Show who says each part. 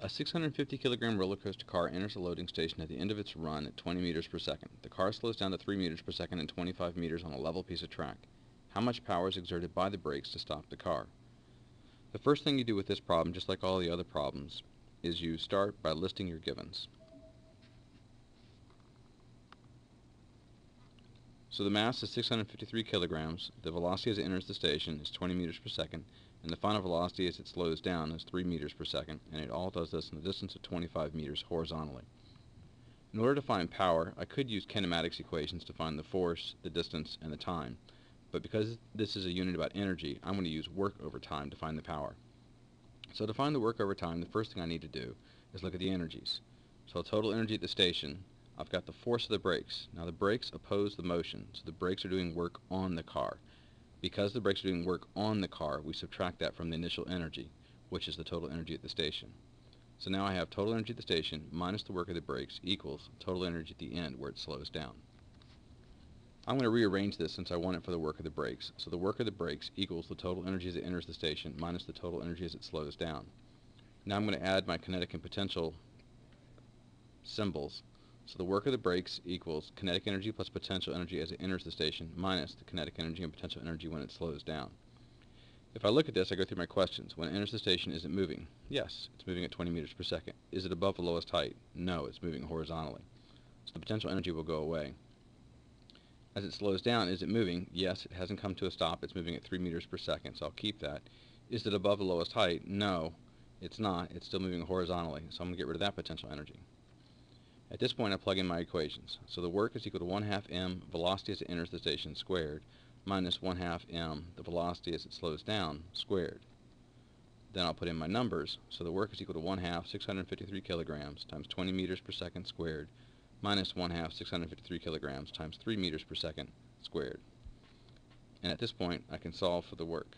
Speaker 1: A 650 kilogram roller coaster car enters a loading station at the end of its run at 20 meters per second. The car slows down to 3 meters per second and 25 meters on a level piece of track. How much power is exerted by the brakes to stop the car? The first thing you do with this problem, just like all the other problems, is you start by listing your givens. So the mass is 653 kilograms, the velocity as it enters the station is 20 meters per second, and the final velocity as it slows down is 3 meters per second, and it all does this in a distance of 25 meters horizontally. In order to find power, I could use kinematics equations to find the force, the distance, and the time, but because this is a unit about energy, I'm going to use work over time to find the power. So to find the work over time, the first thing I need to do is look at the energies. So total energy at the station, I've got the force of the brakes. Now the brakes oppose the motion, so the brakes are doing work on the car. Because the brakes are doing work on the car, we subtract that from the initial energy, which is the total energy at the station. So now I have total energy at the station minus the work of the brakes equals total energy at the end where it slows down. I'm going to rearrange this since I want it for the work of the brakes. So the work of the brakes equals the total energy as it enters the station minus the total energy as it slows down. Now I'm going to add my kinetic and potential symbols. So the work of the brakes equals kinetic energy plus potential energy as it enters the station minus the kinetic energy and potential energy when it slows down. If I look at this, I go through my questions. When it enters the station, is it moving? Yes, it's moving at 20 meters per second. Is it above the lowest height? No, it's moving horizontally. So the potential energy will go away. As it slows down, is it moving? Yes, it hasn't come to a stop. It's moving at 3 meters per second, so I'll keep that. Is it above the lowest height? No, it's not. It's still moving horizontally, so I'm going to get rid of that potential energy. At this point, I plug in my equations. So the work is equal to 1/2 m velocity as it enters the station squared minus 1/2 m the velocity as it slows down squared. Then I'll put in my numbers. So the work is equal to 1/2 653 kilograms times 20 meters per second squared minus 1/2 653 kilograms times 3 meters per second squared. And at this point, I can solve for the work.